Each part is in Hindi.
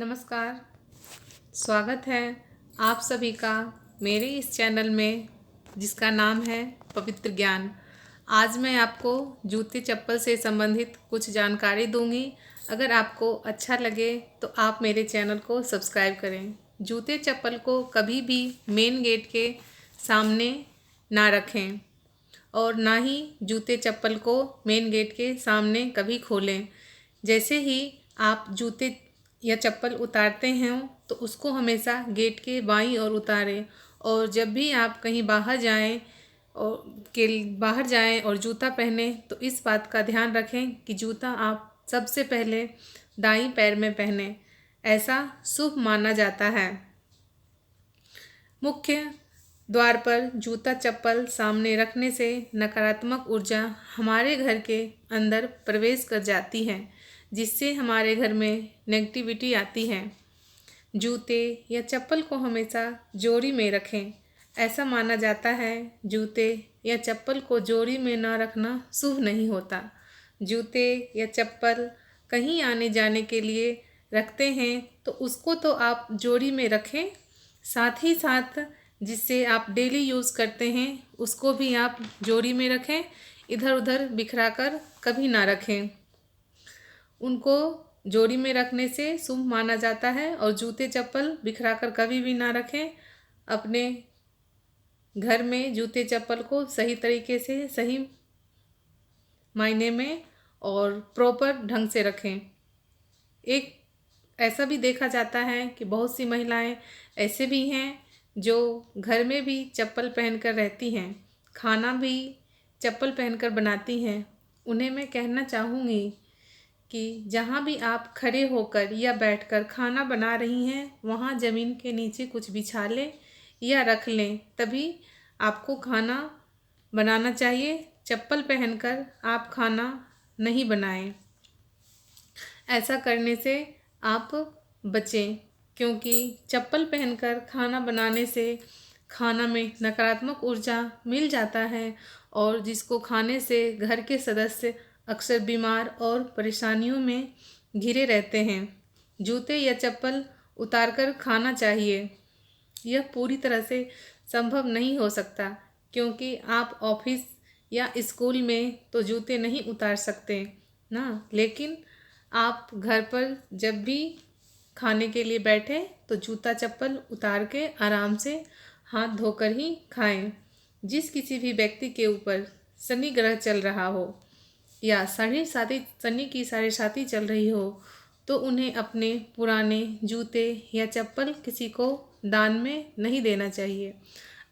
नमस्कार। स्वागत है आप सभी का मेरे इस चैनल में जिसका नाम है पवित्र ज्ञान। आज मैं आपको जूते चप्पल से संबंधित कुछ जानकारी दूंगी। अगर आपको अच्छा लगे तो आप मेरे चैनल को सब्सक्राइब करें। जूते चप्पल को कभी भी मेन गेट के सामने ना रखें और ना ही जूते चप्पल को मेन गेट के सामने कभी खोलें। जैसे ही आप जूते या चप्पल उतारते हैं तो उसको हमेशा गेट के बाईं ओर उतारें। और जब भी आप कहीं बाहर जाएं और जूता पहने तो इस बात का ध्यान रखें कि जूता आप सबसे पहले दाईं पैर में पहने। ऐसा शुभ माना जाता है। मुख्य द्वार पर जूता चप्पल सामने रखने से नकारात्मक ऊर्जा हमारे घर के अंदर प्रवेश कर जाती है, जिससे हमारे घर में नेगेटिविटी आती है। जूते या चप्पल को हमेशा जोड़ी में रखें। ऐसा माना जाता है जूते या चप्पल को जोड़ी में ना रखना शुभ नहीं होता। जूते या चप्पल कहीं आने जाने के लिए रखते हैं तो उसको तो आप जोड़ी में रखें, साथ ही साथ जिससे आप डेली यूज़ करते हैं उसको भी आप जोड़ी में रखें। इधर उधर बिखरा कर कभी ना रखें। उनको जोड़ी में रखने से शुभ माना जाता है। और जूते चप्पल बिखरा कर कभी भी ना रखें। अपने घर में जूते चप्पल को सही तरीके से, सही मायने में और प्रॉपर ढंग से रखें। एक ऐसा भी देखा जाता है कि बहुत सी महिलाएं ऐसे भी हैं जो घर में भी चप्पल पहनकर रहती हैं, खाना भी चप्पल पहनकर बनाती हैं। उन्हें मैं कहना चाहूँगी कि जहाँ भी आप खड़े होकर या बैठकर खाना बना रही हैं वहाँ ज़मीन के नीचे कुछ बिछा लें या रख लें, तभी आपको खाना बनाना चाहिए। चप्पल पहनकर आप खाना नहीं बनाएं। ऐसा करने से आप बचें, क्योंकि चप्पल पहनकर खाना बनाने से खाना में नकारात्मक ऊर्जा मिल जाता है और जिसको खाने से घर के सदस्य अक्सर बीमार और परेशानियों में घिरे रहते हैं। जूते या चप्पल उतारकर खाना चाहिए। यह पूरी तरह से संभव नहीं हो सकता, क्योंकि आप ऑफिस या स्कूल में तो जूते नहीं उतार सकते ना, लेकिन आप घर पर जब भी खाने के लिए बैठे तो जूता चप्पल उतार के आराम से हाथ धोकर ही खाएं। जिस किसी भी व्यक्ति के ऊपर शनि ग्रह चल रहा हो या शनि की साढ़े साथी चल रही हो तो उन्हें अपने पुराने जूते या चप्पल किसी को दान में नहीं देना चाहिए।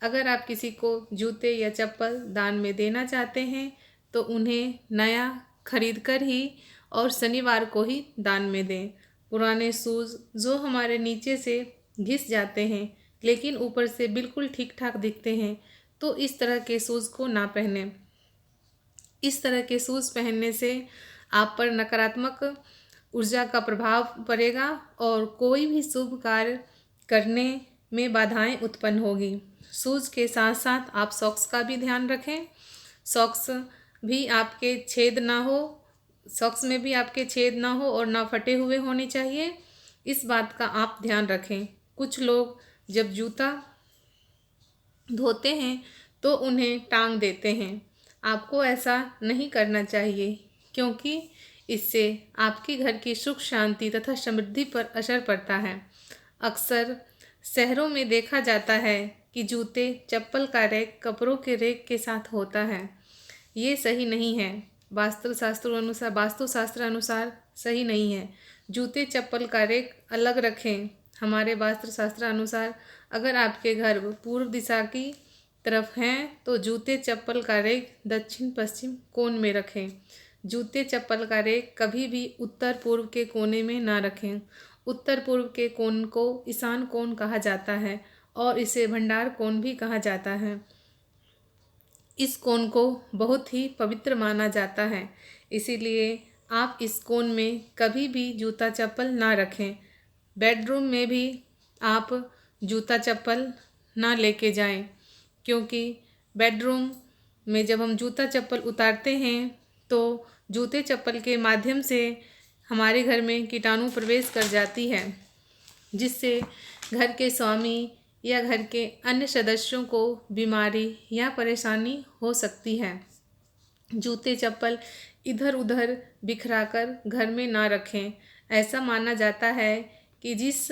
अगर आप किसी को जूते या चप्पल दान में देना चाहते हैं तो उन्हें नया खरीद कर ही और शनिवार को ही दान में दें। पुराने शूज़ जो हमारे नीचे से घिस जाते हैं लेकिन ऊपर से बिल्कुल ठीक ठाक दिखते हैं, तो इस तरह के शूज़ को ना पहनें। इस तरह के शूज़ पहनने से आप पर नकारात्मक ऊर्जा का प्रभाव पड़ेगा और कोई भी शुभ कार्य करने में बाधाएं उत्पन्न होगी। शूज़ के साथ साथ आप सॉक्स का भी ध्यान रखें। सॉक्स भी आपके छेद ना हो, सॉक्स में भी आपके छेद ना हो और ना फटे हुए होने चाहिए। इस बात का आप ध्यान रखें। कुछ लोग जब जूता धोते हैं तो उन्हें टांग देते हैं। आपको ऐसा नहीं करना चाहिए, क्योंकि इससे आपके घर की सुख शांति तथा समृद्धि पर असर पड़ता है। अक्सर शहरों में देखा जाता है कि जूते चप्पल का रैक कपड़ों के रैक के साथ होता है। ये सही नहीं है। वास्तुशास्त्र अनुसार सही नहीं है। जूते चप्पल का रैक अलग रखें। हमारे वास्तुशास्त्र अनुसार अगर आपके घर पूर्व दिशा की तरफ हैं तो जूते चप्पल का रैक दक्षिण पश्चिम कोण में रखें। जूते चप्पल का रैक कभी भी उत्तर पूर्व के कोने में ना रखें। उत्तर पूर्व के कोण को ईशान कोण कहा जाता है और इसे भंडार कोण भी कहा जाता है। इस कोण को बहुत ही पवित्र माना जाता है, इसीलिए आप इस कोण में कभी भी जूता चप्पल ना रखें। बेडरूम में भी आप जूता चप्पल ना लेके जाएं, क्योंकि बेडरूम में जब हम जूता चप्पल उतारते हैं तो जूते चप्पल के माध्यम से हमारे घर में कीटाणु प्रवेश कर जाती है। जिससे घर के स्वामी या घर के अन्य सदस्यों को बीमारी या परेशानी हो सकती है। जूते चप्पल इधर उधर बिखराकर घर में ना रखें। ऐसा माना जाता है कि जिस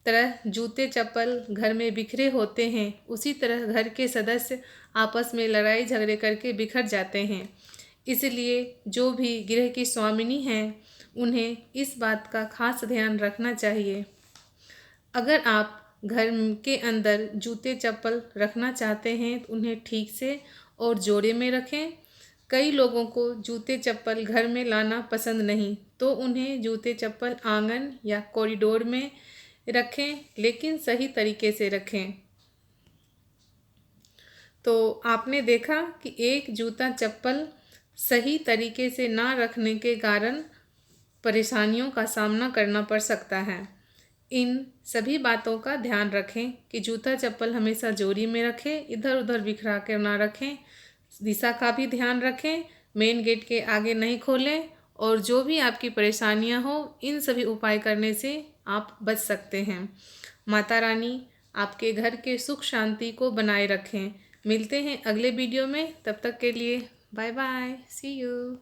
तरह जूते चप्पल घर में बिखरे होते हैं, उसी तरह घर के सदस्य आपस में लड़ाई झगड़े करके बिखर जाते हैं। इसलिए जो भी गृह की स्वामिनी हैं, उन्हें इस बात का खास ध्यान रखना चाहिए। अगर आप घर के अंदर जूते चप्पल रखना चाहते हैं तो उन्हें ठीक से और जोड़े में रखें। कई लोगों को जूते चप्पल घर में लाना पसंद नहीं, तो उन्हें जूते चप्पल आंगन या कॉरिडोर में रखें, लेकिन सही तरीके से रखें। तो आपने देखा कि एक जूता चप्पल सही तरीके से ना रखने के कारण परेशानियों का सामना करना पड़ सकता है। इन सभी बातों का ध्यान रखें कि जूता चप्पल हमेशा जोड़ी में रखें, इधर उधर बिखरा कर ना रखें। दिशा का भी ध्यान रखें, मेन गेट के आगे नहीं खोलें, और जो भी आपकी परेशानियां हो, इन सभी उपाय करने से आप बच सकते हैं। माता रानी आपके घर के सुख शांति को बनाए रखें। मिलते हैं अगले वीडियो में, तब तक के लिए बाय बाय, सी यू।